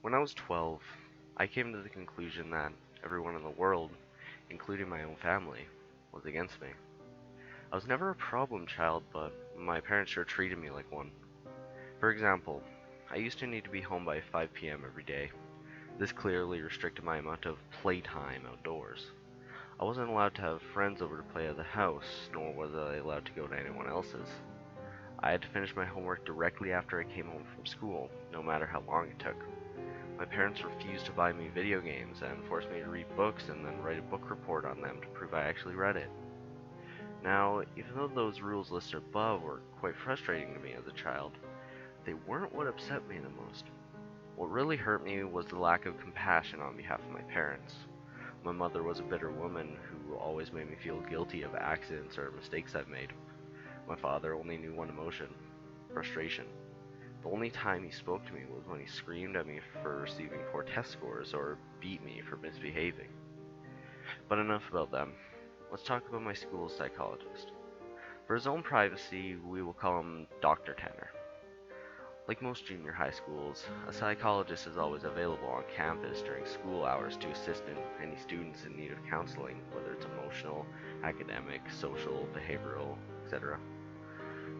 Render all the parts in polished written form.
When I was 12, I came to the conclusion that everyone in the world, including my own family, was against me. I was never a problem child, but my parents sure treated me like one. For example, I used to need to be home by 5 p.m. every day. This clearly restricted my amount of playtime outdoors. I wasn't allowed to have friends over to play at the house, nor was I allowed to go to anyone else's. I had to finish my homework directly after I came home from school, no matter how long it took. My parents refused to buy me video games and forced me to read books and then write a book report on them to prove I actually read it. Now, even though those rules listed above were quite frustrating to me as a child, they weren't what upset me the most. What really hurt me was the lack of compassion on behalf of my parents. My mother was a bitter woman who always made me feel guilty of accidents or mistakes I've made. My father only knew one emotion: frustration. The only time he spoke to me was when he screamed at me for receiving poor test scores or beat me for misbehaving. But enough about them. Let's talk about my school's psychologist. For his own privacy, we will call him Dr. Tanner. Like most junior high schools, a psychologist is always available on campus during school hours to assist any students in need of counseling, whether it's emotional, academic, social, behavioral, etc.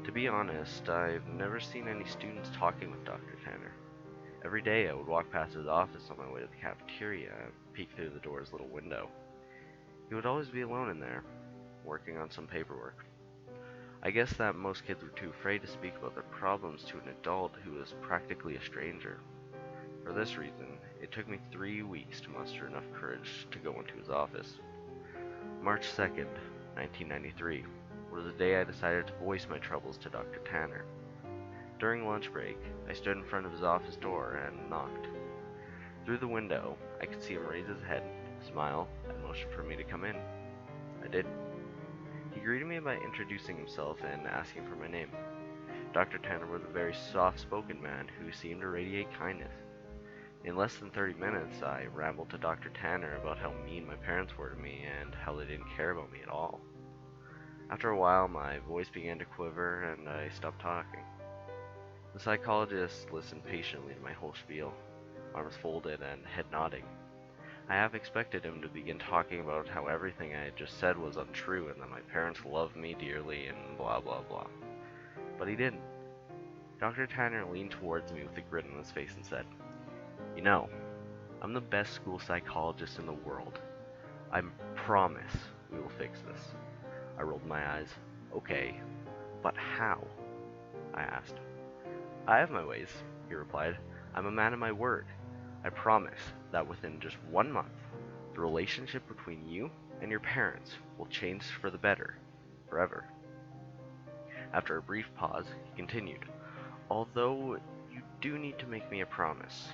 To be honest, I've never seen any students talking with Dr. Tanner. Every day I would walk past his office on my way to the cafeteria and peek through the door's little window. He would always be alone in there, working on some paperwork. I guess that most kids were too afraid to speak about their problems to an adult who was practically a stranger. For this reason, it took me 3 weeks to muster enough courage to go into his office. March 2nd, 1993, was the day I decided to voice my troubles to Dr. Tanner. During lunch break, I stood in front of his office door and knocked. Through the window, I could see him raise his head, smile, and motion for me to come in. I did. He greeted me by introducing himself and asking for my name. Dr. Tanner was a very soft-spoken man who seemed to radiate kindness. In less than 30 minutes, I rambled to Dr. Tanner about how mean my parents were to me and how they didn't care about me at all. After a while, my voice began to quiver and I stopped talking. The psychologist listened patiently to my whole spiel, arms folded and head nodding. I half expected him to begin talking about how everything I had just said was untrue and that my parents loved me dearly and blah blah blah. But he didn't. Dr. Tanner leaned towards me with a grin on his face and said, "You know, I'm the best school psychologist in the world. I promise we will fix this." I rolled my eyes. "Okay, but how?" I asked. "I have my ways," he replied. "I'm a man of my word. I promise that within just 1 month, the relationship between you and your parents will change for the better, forever." After a brief pause, he continued, "Although you do need to make me a promise.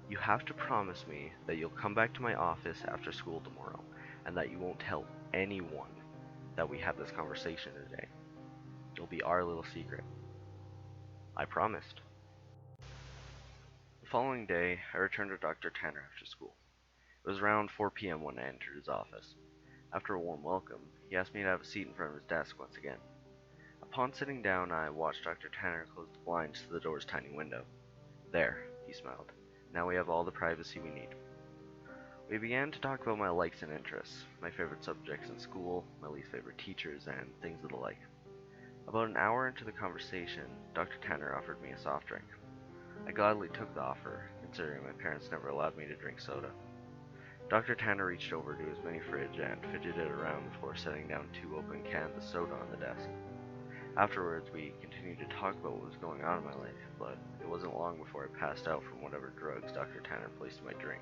You have to promise me that you'll come back to my office after school tomorrow, and that you won't tell anyone that we had this conversation today. It'll be our little secret." I promised. The following day, I returned to Dr. Tanner after school. It was around 4 p.m. when I entered his office. After a warm welcome, he asked me to have a seat in front of his desk once again. Upon sitting down, I watched Dr. Tanner close the blinds to the door's tiny window. "There," he smiled. "Now we have all the privacy we need." We began to talk about my likes and interests, my favorite subjects in school, my least favorite teachers, and things of the like. About an hour into the conversation, Dr. Tanner offered me a soft drink. I gladly took the offer, considering my parents never allowed me to drink soda. Dr. Tanner reached over to his mini fridge and fidgeted around before setting down 2 open cans of soda on the desk. Afterwards, we continued to talk about what was going on in my life, but it wasn't long before I passed out from whatever drugs Dr. Tanner placed in my drink.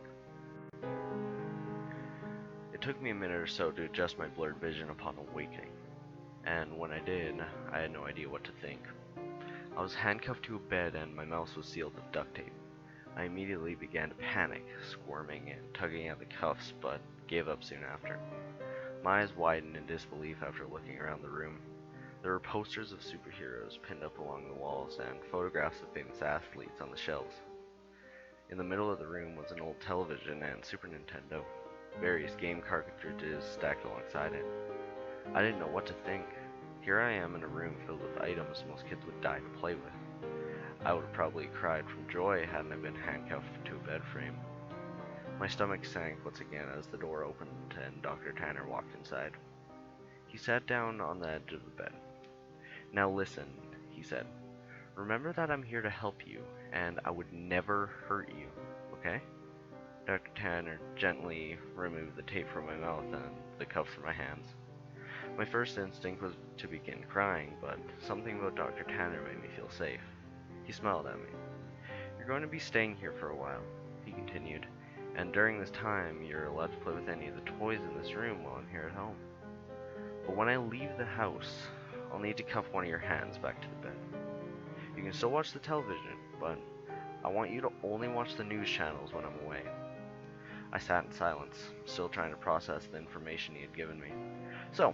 It took me a minute or so to adjust my blurred vision upon awakening, and when I did, I had no idea what to think. I was handcuffed to a bed and my mouth was sealed with duct tape. I immediately began to panic, squirming and tugging at the cuffs, but gave up soon after. My eyes widened in disbelief after looking around the room. There were posters of superheroes pinned up along the walls and photographs of famous athletes on the shelves. In the middle of the room was an old television and Super Nintendo, various game cartridges stacked alongside it. I didn't know what to think. Here I am in a room filled with items most kids would die to play with. I would have probably cried from joy hadn't I been handcuffed to a bed frame. My stomach sank once again as the door opened and Dr. Tanner walked inside. He sat down on the edge of the bed. "Now listen," he said. "Remember that I'm here to help you, and I would never hurt you, okay?" Dr. Tanner gently removed the tape from my mouth and the cuffs from my hands. My first instinct was to begin crying, but something about Dr. Tanner made me feel safe. He smiled at me. "You're going to be staying here for a while," he continued, "and during this time you're allowed to play with any of the toys in this room while I'm here at home. But when I leave the house, I'll need to cuff one of your hands back to the bed. You can still watch the television, but I want you to only watch the news channels when I'm away." I sat in silence, still trying to process the information he had given me. "So,"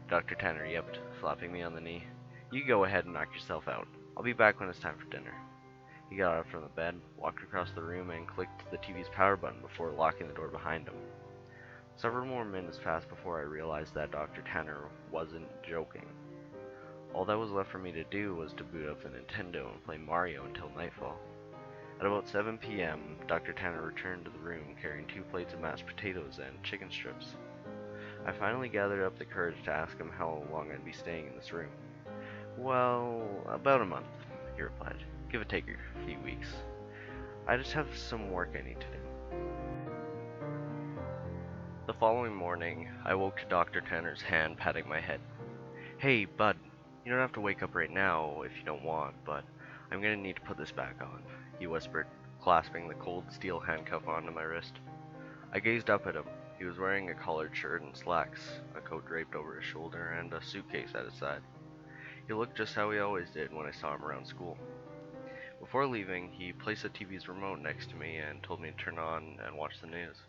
Dr. Tanner yipped, slapping me on the knee, "you go ahead and knock yourself out. I'll be back when it's time for dinner." He got up from the bed, walked across the room, and clicked the TV's power button before locking the door behind him. Several more minutes passed before I realized that Dr. Tanner wasn't joking. All that was left for me to do was to boot up the Nintendo and play Mario until nightfall. At about 7 p.m., Dr. Tanner returned to the room carrying 2 plates of mashed potatoes and chicken strips. I finally gathered up the courage to ask him how long I'd be staying in this room. "Well, about a month," he replied. "Give or take a few weeks. I just have some work I need to do." The following morning, I woke to Dr. Tanner's hand patting my head. "Hey, bud, you don't have to wake up right now if you don't want, but I'm gonna need to put this back on," he whispered, clasping the cold steel handcuff onto my wrist. I gazed up at him. He was wearing a collared shirt and slacks, a coat draped over his shoulder, and a suitcase at his side. He looked just how he always did when I saw him around school. Before leaving, he placed the TV's remote next to me and told me to turn on and watch the news.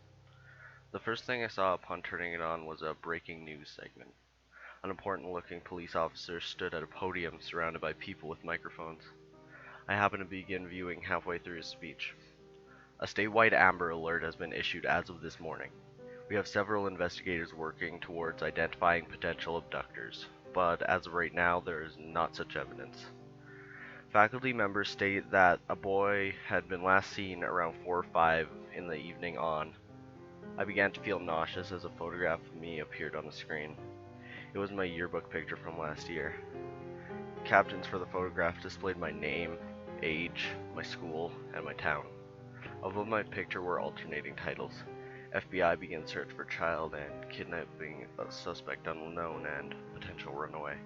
The first thing I saw upon turning it on was a breaking news segment. An important-looking police officer stood at a podium surrounded by people with microphones. I happened to begin viewing halfway through his speech. "A statewide Amber Alert has been issued as of this morning. We have several investigators working towards identifying potential abductors, but as of right now, there is not such evidence. Faculty members state that a boy had been last seen around 4 or 5 in the evening on." I began to feel nauseous as a photograph of me appeared on the screen. It was my yearbook picture from last year. Captions for the photograph displayed my name, age, my school, and my town. Above my picture were alternating titles: FBI begins search for child, and kidnapping a suspect unknown, and potential runaway.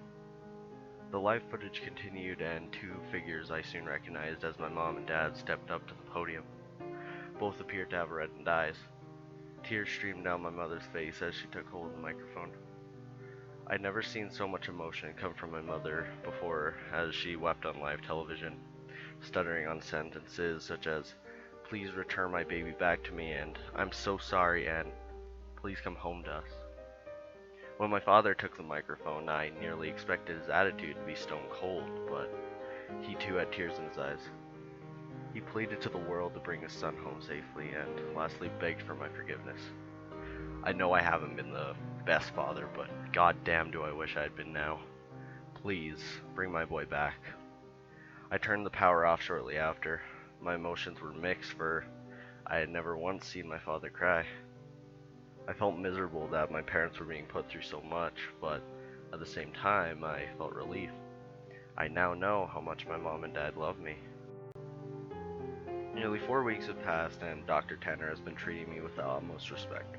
The live footage continued, and 2 figures I soon recognized as my mom and dad stepped up to the podium. Both appeared to have reddened eyes. Tears streamed down my mother's face as she took hold of the microphone. I'd never seen so much emotion come from my mother before as she wept on live television, stuttering on sentences such as, "Please return my baby back to me," and "I'm so sorry," and "Please come home to us." When my father took the microphone, I nearly expected his attitude to be stone cold, but he too had tears in his eyes. He pleaded to the world to bring his son home safely, and lastly begged for my forgiveness. "I know I haven't been the best father, but goddamn do I wish I had been now. Please, bring my boy back." I turned the power off shortly after. My emotions were mixed, for I had never once seen my father cry. I felt miserable that my parents were being put through so much, but at the same time, I felt relief. I now know how much my mom and dad love me. Nearly 4 weeks have passed, and Dr. Tanner has been treating me with the utmost respect.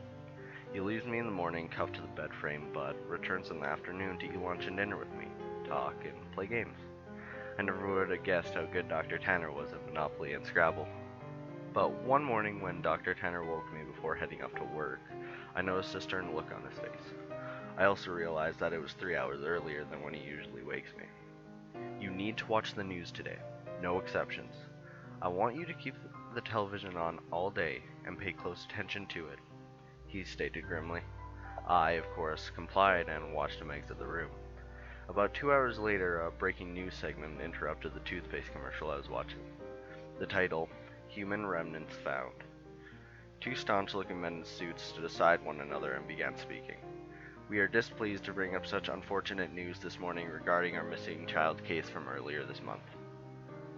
He leaves me in the morning cuffed to the bed frame, but returns in the afternoon to eat lunch and dinner with me, talk, and play games. I never would have guessed how good Dr. Tanner was at Monopoly and Scrabble. But one morning when Dr. Tanner woke me before heading off to work, I noticed a stern look on his face. I also realized that it was 3 hours earlier than when he usually wakes me. "You need to watch the news today. No exceptions. I want you to keep the television on all day and pay close attention to it," he stated grimly. I, of course, complied and watched him exit the room. About 2 hours later, a breaking news segment interrupted the toothpaste commercial I was watching. The title, "Human Remnants Found." 2 staunch-looking men in suits stood aside one another and began speaking. "We are displeased to bring up such unfortunate news this morning regarding our missing child case from earlier this month."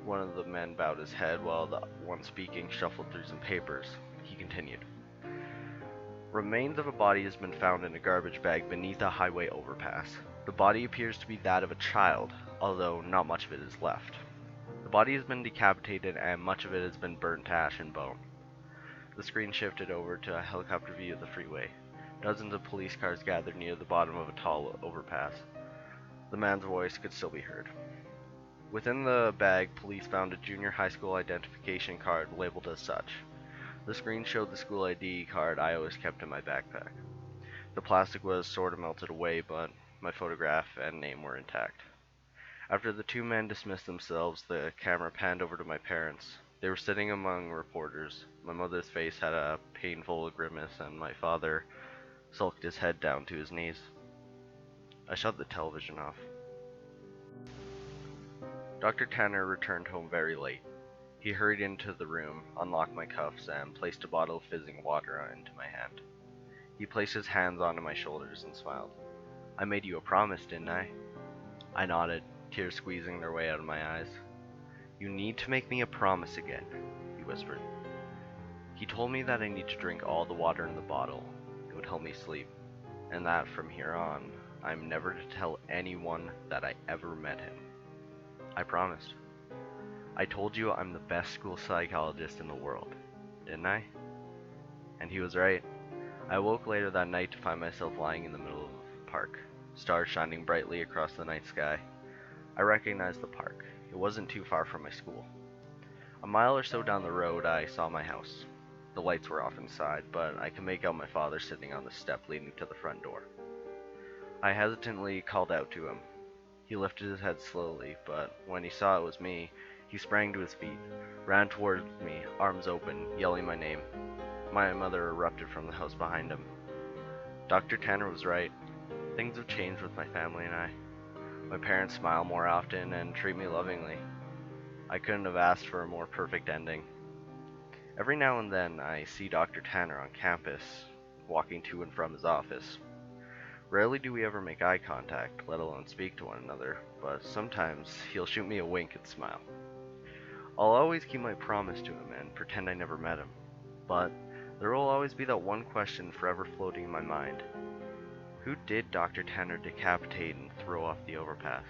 One of the men bowed his head while the one speaking shuffled through some papers. He continued. Remains of a body has been found in a garbage bag beneath a highway overpass. The body appears to be that of a child, although not much of it is left. The body has been decapitated and much of it has been burnt to ash and bone. The screen shifted over to a helicopter view of the freeway. Dozens of police cars gathered near the bottom of a tall overpass. The man's voice could still be heard. Within the bag, police found a junior high school identification card labeled as such. The screen showed the school ID card I always kept in my backpack. The plastic was sort of melted away, but my photograph and name were intact. After the two men dismissed themselves, the camera panned over to my parents. They were sitting among reporters. My mother's face had a painful grimace, and my father sulked his head down to his knees. I shut the television off. Dr. Tanner returned home very late. He hurried into the room, unlocked my cuffs, and placed a bottle of fizzing water into my hand. He placed his hands onto my shoulders and smiled. I made you a promise, didn't I? I nodded, tears squeezing their way out of my eyes. You need to make me a promise again, he whispered. He told me that I need to drink all the water in the bottle. It would help me sleep, and that from here on, I'm never to tell anyone that I ever met him. I promised. I told you I'm the best school psychologist in the world, didn't I? And he was right. I awoke later that night to find myself lying in the middle of the park, stars shining brightly across the night sky. I recognized the park. It wasn't too far from my school. A mile or so down the road, I saw my house. The lights were off inside, but I could make out my father sitting on the step leading to the front door. I hesitantly called out to him. He lifted his head slowly, but when he saw it was me, he sprang to his feet, ran towards me, arms open, yelling my name. My mother erupted from the house behind him. Dr. Tanner was right. Things have changed with my family and I. My parents smile more often and treat me lovingly. I couldn't have asked for a more perfect ending. Every now and then I see Dr. Tanner on campus, walking to and from his office. Rarely do we ever make eye contact, let alone speak to one another, but sometimes he'll shoot me a wink and smile. I'll always keep my promise to him and pretend I never met him, but there will always be that one question forever floating in my mind. Who did Dr. Tanner decapitate and throw off the overpass?